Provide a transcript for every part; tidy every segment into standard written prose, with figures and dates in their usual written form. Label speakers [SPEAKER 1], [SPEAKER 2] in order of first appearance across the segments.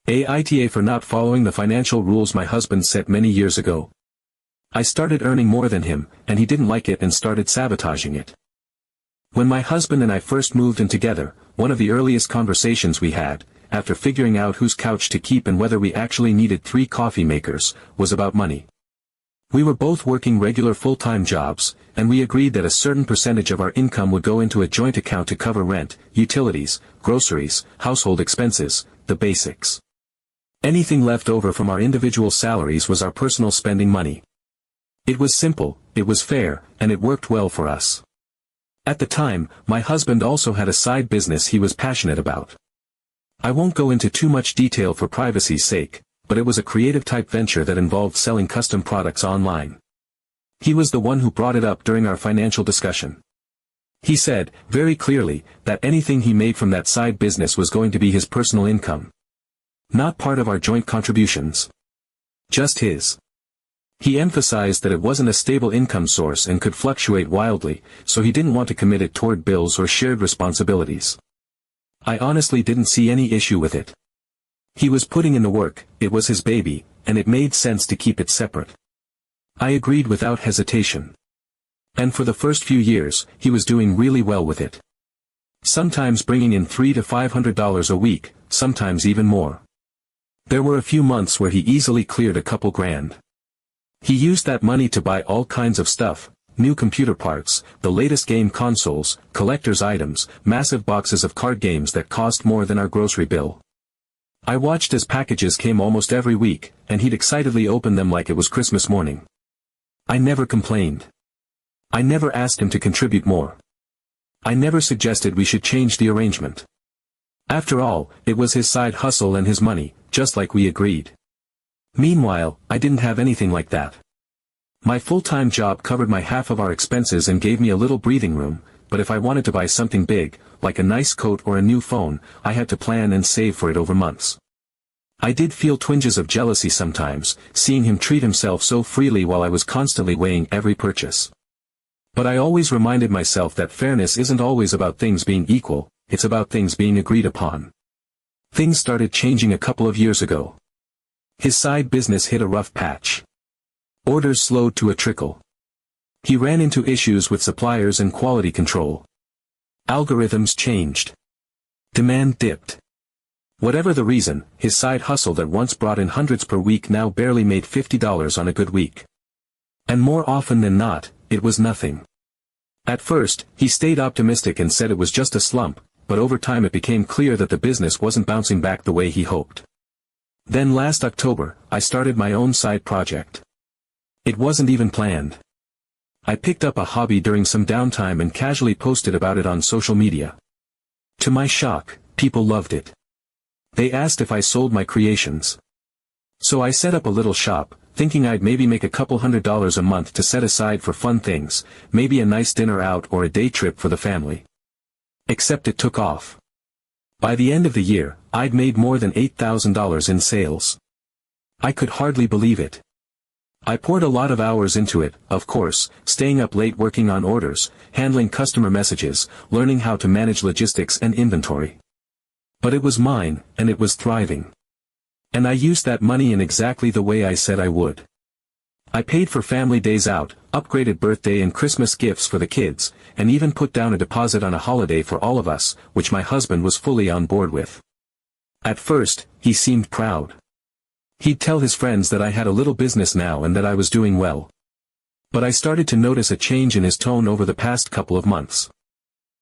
[SPEAKER 1] AITA for not following the financial rules my husband set many years ago. I started earning more than him, and he didn't like it and started sabotaging it. When my husband and I first moved in together, one of the earliest conversations we had, after figuring out whose couch to keep and whether we actually needed 3 coffee makers, was about money. We were both working regular full-time jobs, and we agreed that a certain percentage of our income would go into a joint account to cover rent, utilities, groceries, household expenses, the basics. Anything left over from our individual salaries was our personal spending money. It was simple, it was fair, and it worked well for us. At the time, my husband also had a side business he was passionate about. I won't go into too much detail for privacy's sake, but it was a creative-type venture that involved selling custom products online. He was the one who brought it up during our financial discussion. He said, very clearly, that anything he made from that side business was going to be his personal income. Not part of our joint contributions. Just his. He emphasized that it wasn't a stable income source and could fluctuate wildly, so he didn't want to commit it toward bills or shared responsibilities. I honestly didn't see any issue with it. He was putting in the work, it was his baby, and it made sense to keep it separate. I agreed without hesitation. And for the first few years, he was doing really well with it. Sometimes bringing in $300 to $500 a week, sometimes even more. There were a few months where he easily cleared a couple grand. He used that money to buy all kinds of stuff, new computer parts, the latest game consoles, collector's items, massive boxes of card games that cost more than our grocery bill. I watched as packages came almost every week, and he'd excitedly open them like it was Christmas morning. I never complained. I never asked him to contribute more. I never suggested we should change the arrangement. After all, it was his side hustle and his money, just like we agreed. Meanwhile, I didn't have anything like that. My full-time job covered my half of our expenses and gave me a little breathing room, but if I wanted to buy something big, like a nice coat or a new phone, I had to plan and save for it over months. I did feel twinges of jealousy sometimes, seeing him treat himself so freely while I was constantly weighing every purchase. But I always reminded myself that fairness isn't always about things being equal, it's about things being agreed upon. Things started changing a couple of years ago. His side business hit a rough patch. Orders slowed to a trickle. He ran into issues with suppliers and quality control. Algorithms changed. Demand dipped. Whatever the reason, his side hustle that once brought in hundreds per week now barely made $50 on a good week. And more often than not, it was nothing. At first, he stayed optimistic and said it was just a slump, but over time it became clear that the business wasn't bouncing back the way he hoped. Then last October, I started my own side project. It wasn't even planned. I picked up a hobby during some downtime and casually posted about it on social media. To my shock, people loved it. They asked if I sold my creations. So I set up a little shop, thinking I'd maybe make a couple $100s a month to set aside for fun things, maybe a nice dinner out or a day trip for the family. Except it took off. By the end of the year, I'd made more than $8,000 in sales. I could hardly believe it. I poured a lot of hours into it, of course, staying up late working on orders, handling customer messages, learning how to manage logistics and inventory. But it was mine, and it was thriving. And I used that money in exactly the way I said I would. I paid for family days out, upgraded birthday and Christmas gifts for the kids, and even put down a deposit on a holiday for all of us, which my husband was fully on board with. At first, he seemed proud. He'd tell his friends that I had a little business now and that I was doing well. But I started to notice a change in his tone over the past couple of months.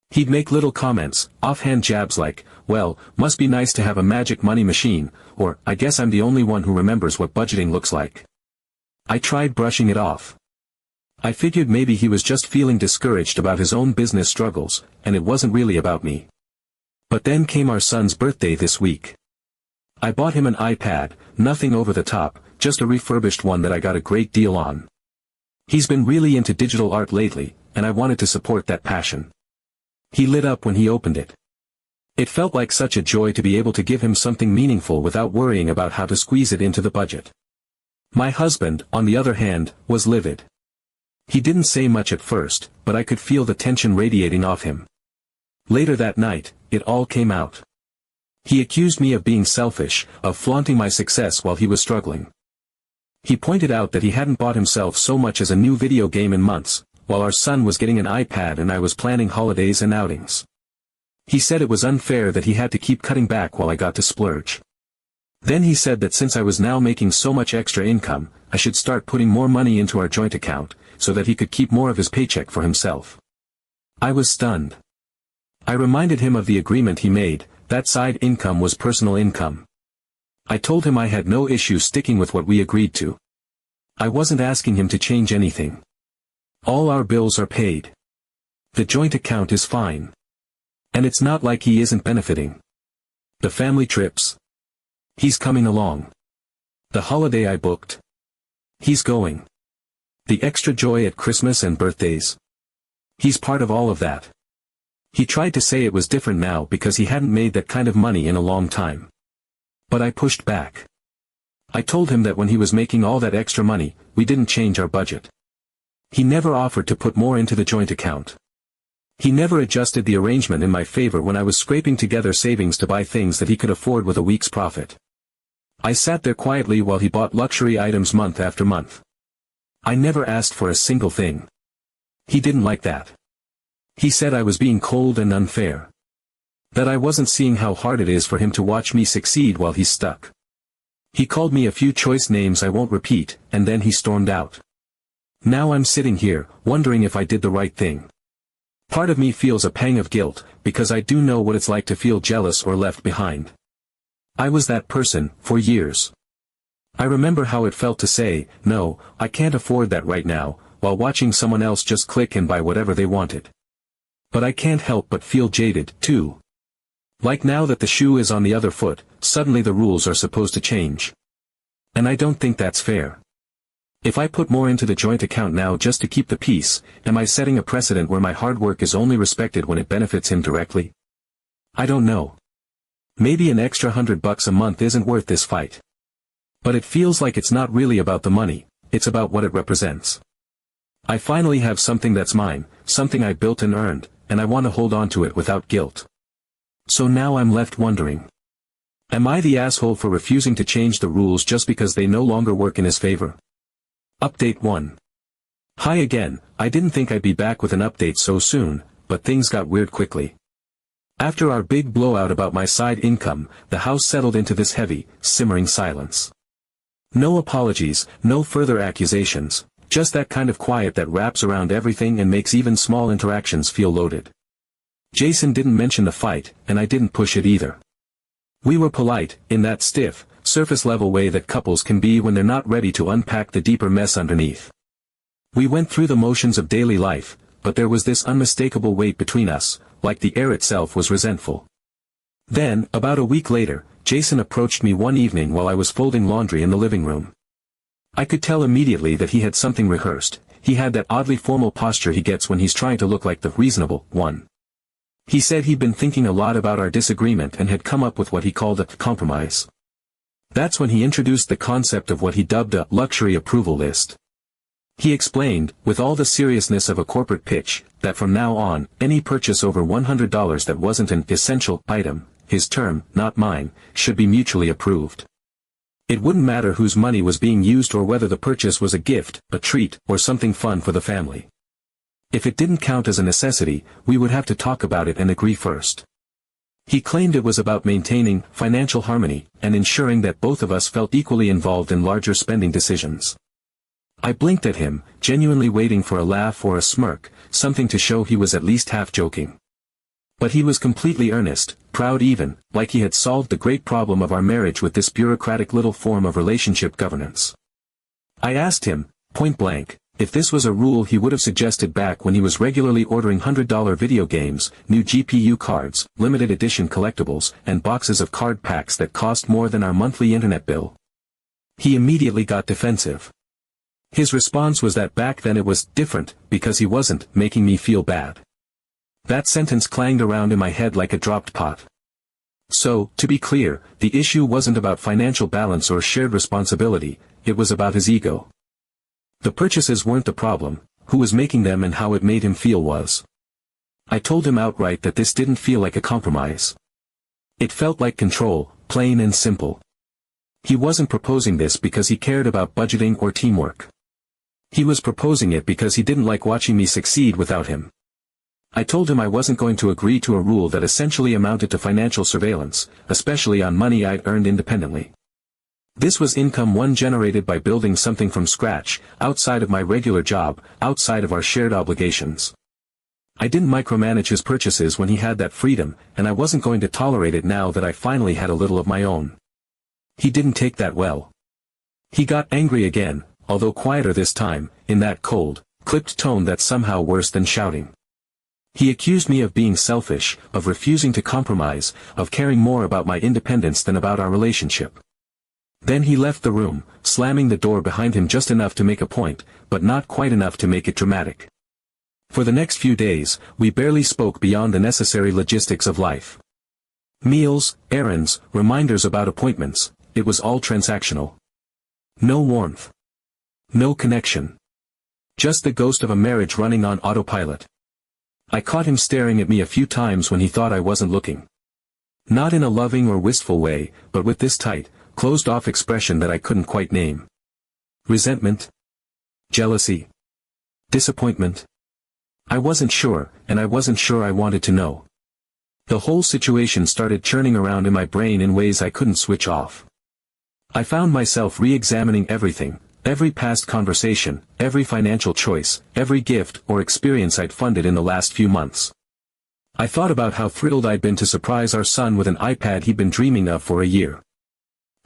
[SPEAKER 1] He'd make little comments, offhand jabs like, well, must be nice to have a magic money machine, or, I guess I'm the only one who remembers what budgeting looks like. I tried brushing it off. I figured maybe he was just feeling discouraged about his own business struggles, and it wasn't really about me. But then came our son's birthday this week. I bought him an iPad, nothing over the top, just a refurbished one that I got a great deal on. He's been really into digital art lately, and I wanted to support that passion. He lit up when he opened it. It felt like such a joy to be able to give him something meaningful without worrying about how to squeeze it into the budget. My husband, on the other hand, was livid. He didn't say much at first, but I could feel the tension radiating off him. Later that night, it all came out. He accused me of being selfish, of flaunting my success while he was struggling. He pointed out that he hadn't bought himself so much as a new video game in months, while our son was getting an iPad and I was planning holidays and outings. He said it was unfair that he had to keep cutting back while I got to splurge. Then he said that since I was now making so much extra income, I should start putting more money into our joint account, so that he could keep more of his paycheck for himself. I was stunned. I reminded him of the agreement he made, that side income was personal income. I told him I had no issue sticking with what we agreed to. I wasn't asking him to change anything. All our bills are paid. The joint account is fine. And it's not like he isn't benefiting. The family trips. He's coming along. The holiday I booked. He's going. The extra joy at Christmas and birthdays. He's part of all of that. He tried to say it was different now because he hadn't made that kind of money in a long time. But I pushed back. I told him that when he was making all that extra money, we didn't change our budget. He never offered to put more into the joint account. He never adjusted the arrangement in my favor when I was scraping together savings to buy things that he could afford with a week's profit. I sat there quietly while he bought luxury items month after month. I never asked for a single thing. He didn't like that. He said I was being cold and unfair. That I wasn't seeing how hard it is for him to watch me succeed while he's stuck. He called me a few choice names I won't repeat, and then he stormed out. Now I'm sitting here, wondering if I did the right thing. Part of me feels a pang of guilt, because I do know what it's like to feel jealous or left behind. I was that person, for years. I remember how it felt to say, no, I can't afford that right now, while watching someone else just click and buy whatever they wanted. But I can't help but feel jaded, too. Like now that the shoe is on the other foot, suddenly the rules are supposed to change. And I don't think that's fair. If I put more into the joint account now just to keep the peace, am I setting a precedent where my hard work is only respected when it benefits him directly? I don't know. Maybe an extra $100 a month isn't worth this fight. But it feels like it's not really about the money, it's about what it represents. I finally have something that's mine, something I built and earned, and I want to hold on to it without guilt. So now I'm left wondering. Am I the asshole for refusing to change the rules just because they no longer work in his favor? Update 1. Hi again, I didn't think I'd be back with an update so soon, but things got weird quickly. After our big blowout about my side income, the house settled into this heavy, simmering silence. No apologies, no further accusations, just that kind of quiet that wraps around everything and makes even small interactions feel loaded. Jason didn't mention the fight, and I didn't push it either. We were polite, in that stiff, surface-level way that couples can be when they're not ready to unpack the deeper mess underneath. We went through the motions of daily life, but there was this unmistakable weight between us, like the air itself was resentful. Then, about a week later, Jason approached me one evening while I was folding laundry in the living room. I could tell immediately that he had something rehearsed. He had that oddly formal posture he gets when he's trying to look like the reasonable one. He said he'd been thinking a lot about our disagreement and had come up with what he called a compromise. That's when he introduced the concept of what he dubbed a luxury approval list. He explained, with all the seriousness of a corporate pitch, that from now on, any purchase over $100 that wasn't an essential item, his term, not mine, should be mutually approved. It wouldn't matter whose money was being used or whether the purchase was a gift, a treat, or something fun for the family. If it didn't count as a necessity, we would have to talk about it and agree first. He claimed it was about maintaining financial harmony and ensuring that both of us felt equally involved in larger spending decisions. I blinked at him, genuinely waiting for a laugh or a smirk, something to show he was at least half joking. But he was completely earnest, proud even, like he had solved the great problem of our marriage with this bureaucratic little form of relationship governance. I asked him, point blank, if this was a rule he would have suggested back when he was regularly ordering $100 video games, new GPU cards, limited edition collectibles, and boxes of card packs that cost more than our monthly internet bill. He immediately got defensive. His response was that back then it was different, because he wasn't making me feel bad. That sentence clanged around in my head like a dropped pot. So, to be clear, the issue wasn't about financial balance or shared responsibility, it was about his ego. The purchases weren't the problem, who was making them and how it made him feel was. I told him outright that this didn't feel like a compromise. It felt like control, plain and simple. He wasn't proposing this because he cared about budgeting or teamwork. He was proposing it because he didn't like watching me succeed without him. I told him I wasn't going to agree to a rule that essentially amounted to financial surveillance, especially on money I'd earned independently. This was income one generated by building something from scratch, outside of my regular job, outside of our shared obligations. I didn't micromanage his purchases when he had that freedom, and I wasn't going to tolerate it now that I finally had a little of my own. He didn't take that well. He got angry again, although quieter this time, in that cold, clipped tone that's somehow worse than shouting. He accused me of being selfish, of refusing to compromise, of caring more about my independence than about our relationship. Then he left the room, slamming the door behind him just enough to make a point, but not quite enough to make it dramatic. For the next few days, we barely spoke beyond the necessary logistics of life. Meals, errands, reminders about appointments, it was all transactional. No warmth. No connection. Just the ghost of a marriage running on autopilot. I caught him staring at me a few times when he thought I wasn't looking. Not in a loving or wistful way, but with this tight, closed-off expression that I couldn't quite name. Resentment? Jealousy? Disappointment? I wasn't sure, and I wasn't sure I wanted to know. The whole situation started churning around in my brain in ways I couldn't switch off. I found myself re-examining everything, every past conversation, every financial choice, every gift or experience I'd funded in the last few months. I thought about how thrilled I'd been to surprise our son with an iPad he'd been dreaming of for a year.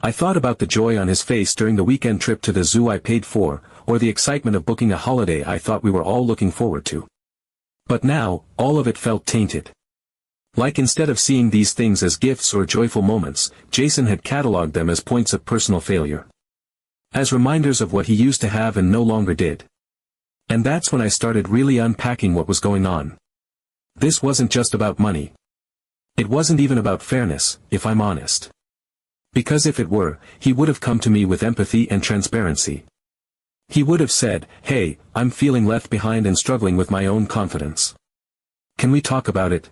[SPEAKER 1] I thought about the joy on his face during the weekend trip to the zoo I paid for, or the excitement of booking a holiday I thought we were all looking forward to. But now, all of it felt tainted. Like instead of seeing these things as gifts or joyful moments, Jason had catalogued them as points of personal failure. As reminders of what he used to have and no longer did. And that's when I started really unpacking what was going on. This wasn't just about money. It wasn't even about fairness, if I'm honest. Because if it were, he would have come to me with empathy and transparency. He would have said, "Hey, I'm feeling left behind and struggling with my own confidence. Can we talk about it?"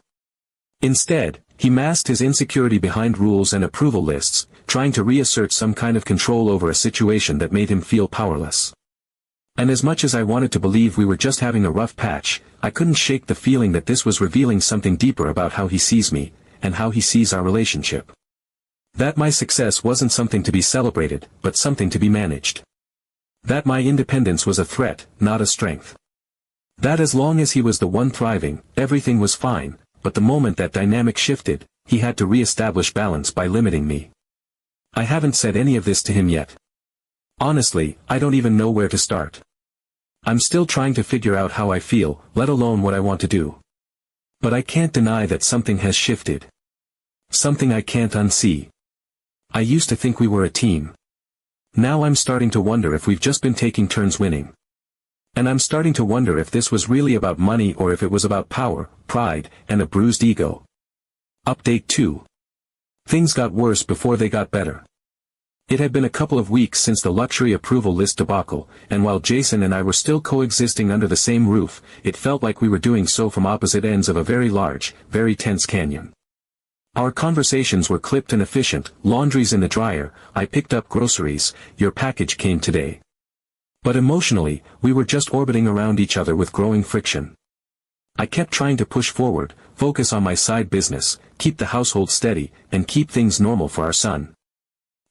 [SPEAKER 1] Instead, he masked his insecurity behind rules and approval lists, trying to reassert some kind of control over a situation that made him feel powerless. And as much as I wanted to believe we were just having a rough patch, I couldn't shake the feeling that this was revealing something deeper about how he sees me, and how he sees our relationship. That my success wasn't something to be celebrated, but something to be managed. That my independence was a threat, not a strength. That as long as he was the one thriving, everything was fine, but the moment that dynamic shifted, he had to re-establish balance by limiting me. I haven't said any of this to him yet. Honestly, I don't even know where to start. I'm still trying to figure out how I feel, let alone what I want to do. But I can't deny that something has shifted. Something I can't unsee. I used to think we were a team. Now I'm starting to wonder if we've just been taking turns winning. And I'm starting to wonder if this was really about money or if it was about power, pride, and a bruised ego. Update 2. Things got worse before they got better. It had been a couple of weeks since the luxury approval list debacle, and while Jason and I were still coexisting under the same roof, it felt like we were doing so from opposite ends of a very large, very tense canyon. Our conversations were clipped and efficient, laundry's in the dryer, I picked up groceries, your package came today. But emotionally, we were just orbiting around each other with growing friction. I kept trying to push forward, focus on my side business, keep the household steady, and keep things normal for our son.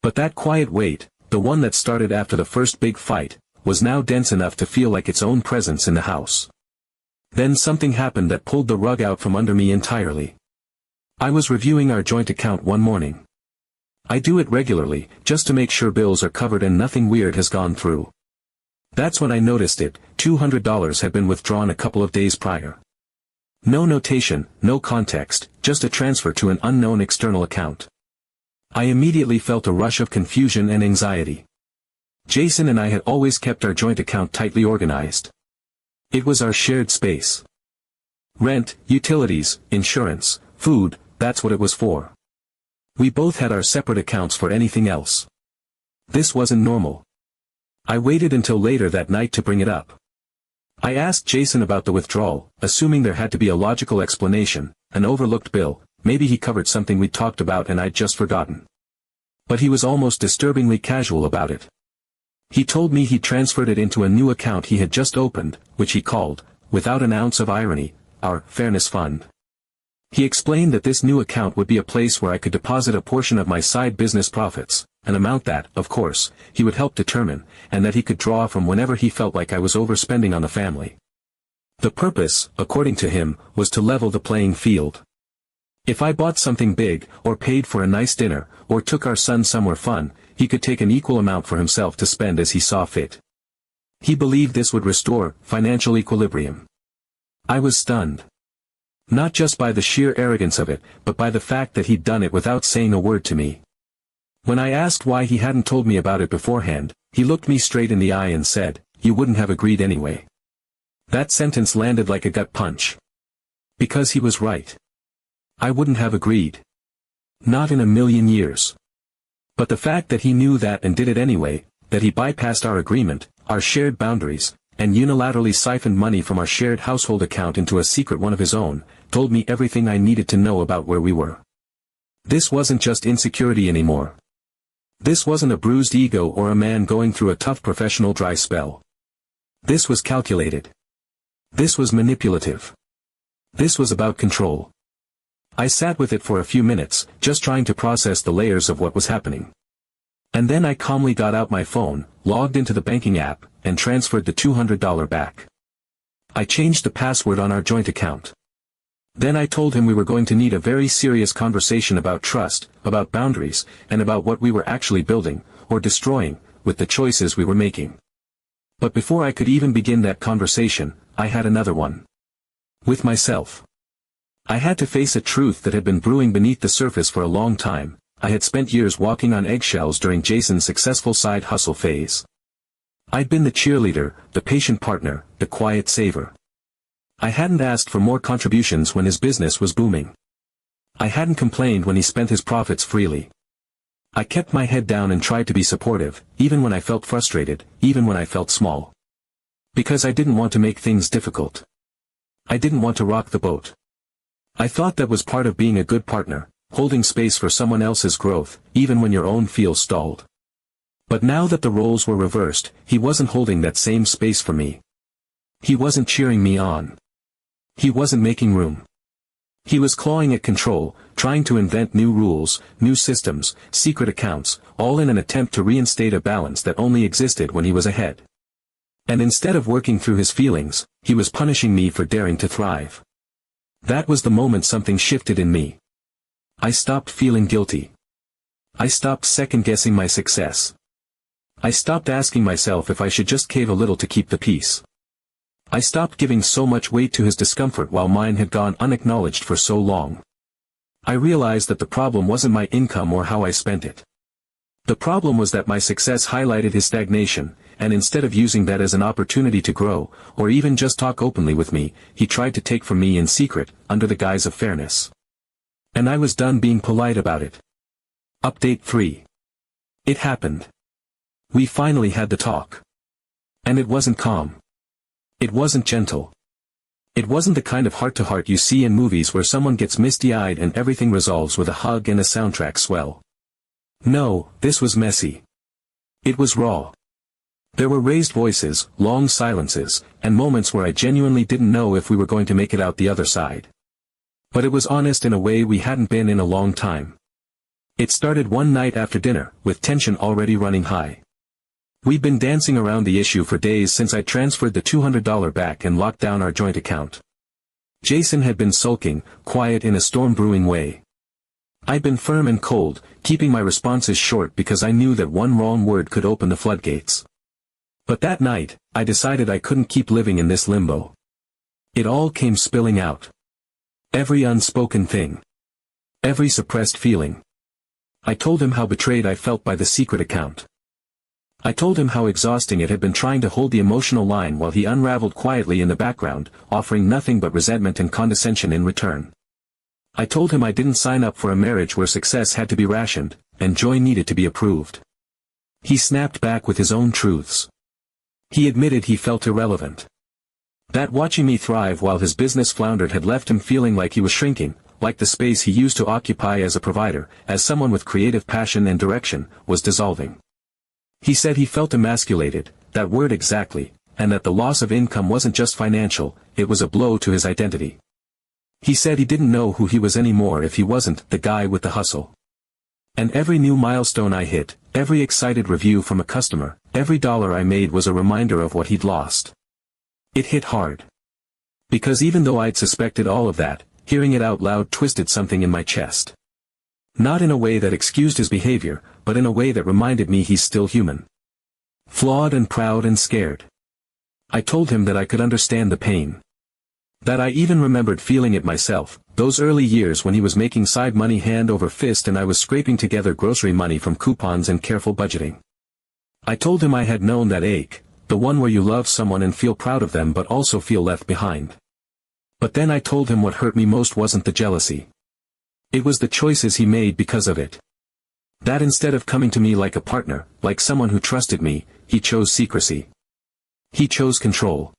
[SPEAKER 1] But that quiet wait, the one that started after the first big fight, was now dense enough to feel like its own presence in the house. Then something happened that pulled the rug out from under me entirely. I was reviewing our joint account one morning. I do it regularly, just to make sure bills are covered and nothing weird has gone through. That's when I noticed it, $200 had been withdrawn a couple of days prior. No notation, no context, just a transfer to an unknown external account. I immediately felt a rush of confusion and anxiety. Jason and I had always kept our joint account tightly organized. It was our shared space. Rent, utilities, insurance, food, that's what it was for. We both had our separate accounts for anything else. This wasn't normal. I waited until later that night to bring it up. I asked Jason about the withdrawal, assuming there had to be a logical explanation, an overlooked bill, maybe he covered something we'd talked about and I'd just forgotten. But he was almost disturbingly casual about it. He told me he'd transferred it into a new account he had just opened, which he called, without an ounce of irony, our Fairness Fund. He explained that this new account would be a place where I could deposit a portion of my side business profits, an amount that, of course, he would help determine, and that he could draw from whenever he felt like I was overspending on the family. The purpose, according to him, was to level the playing field. If I bought something big, or paid for a nice dinner, or took our son somewhere fun, he could take an equal amount for himself to spend as he saw fit. He believed this would restore financial equilibrium. I was stunned. Not just by the sheer arrogance of it, but by the fact that he'd done it without saying a word to me. When I asked why he hadn't told me about it beforehand, he looked me straight in the eye and said, "You wouldn't have agreed anyway." That sentence landed like a gut punch. Because he was right. I wouldn't have agreed. Not in a million years. But the fact that he knew that and did it anyway, that he bypassed our agreement, our shared boundaries, and unilaterally siphoned money from our shared household account into a secret one of his own, told me everything I needed to know about where we were. This wasn't just insecurity anymore. This wasn't a bruised ego or a man going through a tough professional dry spell. This was calculated. This was manipulative. This was about control. I sat with it for a few minutes, just trying to process the layers of what was happening. And then I calmly got out my phone, logged into the banking app, and transferred the $200 back. I changed the password on our joint account. Then I told him we were going to need a very serious conversation about trust, about boundaries, and about what we were actually building, or destroying, with the choices we were making. But before I could even begin that conversation, I had another one. With myself. I had to face a truth that had been brewing beneath the surface for a long time. I had spent years walking on eggshells during Jason's successful side hustle phase. I'd been the cheerleader, the patient partner, the quiet saver. I hadn't asked for more contributions when his business was booming. I hadn't complained when he spent his profits freely. I kept my head down and tried to be supportive, even when I felt frustrated, even when I felt small. Because I didn't want to make things difficult. I didn't want to rock the boat. I thought that was part of being a good partner, holding space for someone else's growth, even when your own feels stalled. But now that the roles were reversed, he wasn't holding that same space for me. He wasn't cheering me on. He wasn't making room. He was clawing at control, trying to invent new rules, new systems, secret accounts, all in an attempt to reinstate a balance that only existed when he was ahead. And instead of working through his feelings, he was punishing me for daring to thrive. That was the moment something shifted in me. I stopped feeling guilty. I stopped second-guessing my success. I stopped asking myself if I should just cave a little to keep the peace. I stopped giving so much weight to his discomfort while mine had gone unacknowledged for so long. I realized that the problem wasn't my income or how I spent it. The problem was that my success highlighted his stagnation, and instead of using that as an opportunity to grow, or even just talk openly with me, he tried to take from me in secret, under the guise of fairness. And I was done being polite about it. Update 3. It happened. We finally had the talk. And it wasn't calm. It wasn't gentle. It wasn't the kind of heart-to-heart you see in movies where someone gets misty-eyed and everything resolves with a hug and a soundtrack swell. No, this was messy. It was raw. There were raised voices, long silences, and moments where I genuinely didn't know if we were going to make it out the other side. But it was honest in a way we hadn't been in a long time. It started one night after dinner, with tension already running high. We'd been dancing around the issue for days since I transferred the $200 back and locked down our joint account. Jason had been sulking, quiet in a storm-brewing way. I'd been firm and cold, keeping my responses short because I knew that one wrong word could open the floodgates. But that night, I decided I couldn't keep living in this limbo. It all came spilling out. Every unspoken thing. Every suppressed feeling. I told him how betrayed I felt by the secret account. I told him how exhausting it had been trying to hold the emotional line while he unraveled quietly in the background, offering nothing but resentment and condescension in return. I told him I didn't sign up for a marriage where success had to be rationed, and joy needed to be approved. He snapped back with his own truths. He admitted he felt irrelevant. That watching me thrive while his business floundered had left him feeling like he was shrinking, like the space he used to occupy as a provider, as someone with creative passion and direction, was dissolving. He said he felt emasculated, that word exactly, and that the loss of income wasn't just financial, it was a blow to his identity. He said he didn't know who he was anymore if he wasn't the guy with the hustle. And every new milestone I hit, every excited review from a customer, every dollar I made was a reminder of what he'd lost. It hit hard. Because even though I'd suspected all of that, hearing it out loud twisted something in my chest. Not in a way that excused his behavior, but in a way that reminded me he's still human. Flawed and proud and scared. I told him that I could understand the pain. That I even remembered feeling it myself, those early years when he was making side money hand over fist and I was scraping together grocery money from coupons and careful budgeting. I told him I had known that ache, the one where you love someone and feel proud of them but also feel left behind. But then I told him what hurt me most wasn't the jealousy. It was the choices he made because of it. That instead of coming to me like a partner, like someone who trusted me, he chose secrecy. He chose control.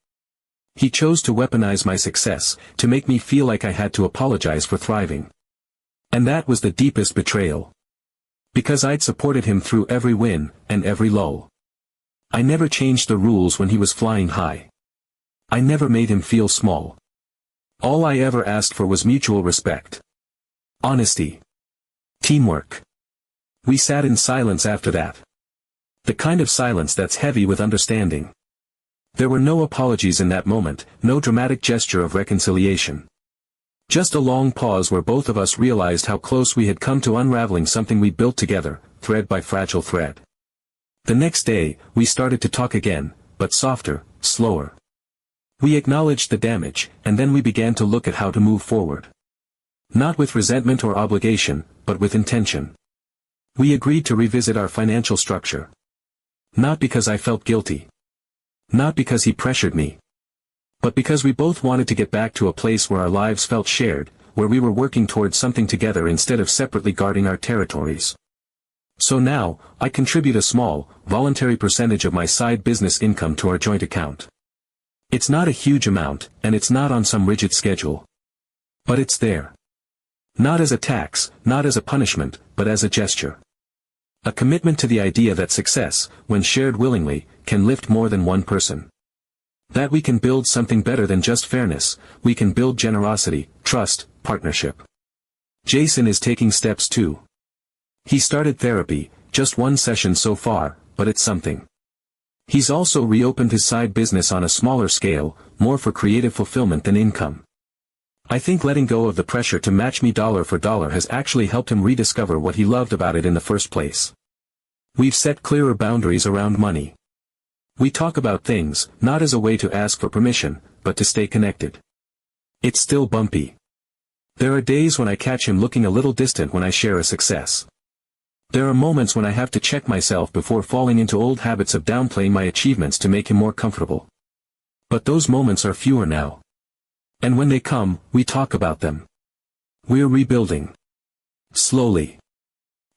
[SPEAKER 1] He chose to weaponize my success, to make me feel like I had to apologize for thriving. And that was the deepest betrayal. Because I'd supported him through every win, and every lull. I never changed the rules when he was flying high. I never made him feel small. All I ever asked for was mutual respect. Honesty. Teamwork. We sat in silence after that. The kind of silence that's heavy with understanding. There were no apologies in that moment, no dramatic gesture of reconciliation. Just a long pause where both of us realized how close we had come to unraveling something we built together, thread by fragile thread. The next day, we started to talk again, but softer, slower. We acknowledged the damage, and then we began to look at how to move forward. Not with resentment or obligation, but with intention. We agreed to revisit our financial structure. Not because I felt guilty. Not because he pressured me. But because we both wanted to get back to a place where our lives felt shared, where we were working towards something together instead of separately guarding our territories. So now, I contribute a small, voluntary percentage of my side business income to our joint account. It's not a huge amount, and it's not on some rigid schedule. But it's there. Not as a tax, not as a punishment, but as a gesture. A commitment to the idea that success, when shared willingly, can lift more than one person. That we can build something better than just fairness, we can build generosity, trust, partnership. Jason is taking steps too. He started therapy, just one session so far, but it's something. He's also reopened his side business on a smaller scale, more for creative fulfillment than income. I think letting go of the pressure to match me dollar for dollar has actually helped him rediscover what he loved about it in the first place. We've set clearer boundaries around money. We talk about things, not as a way to ask for permission, but to stay connected. It's still bumpy. There are days when I catch him looking a little distant when I share a success. There are moments when I have to check myself before falling into old habits of downplaying my achievements to make him more comfortable. But those moments are fewer now. And when they come, we talk about them. We're rebuilding. Slowly.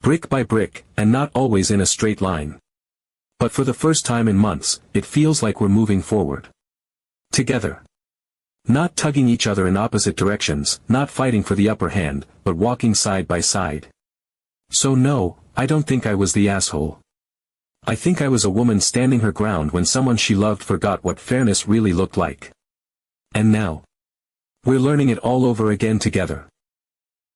[SPEAKER 1] Brick by brick, and not always in a straight line. But for the first time in months, it feels like we're moving forward. Together. Not tugging each other in opposite directions, not fighting for the upper hand, but walking side by side. So no, I don't think I was the asshole. I think I was a woman standing her ground when someone she loved forgot what fairness really looked like. And now. We're learning it all over again together.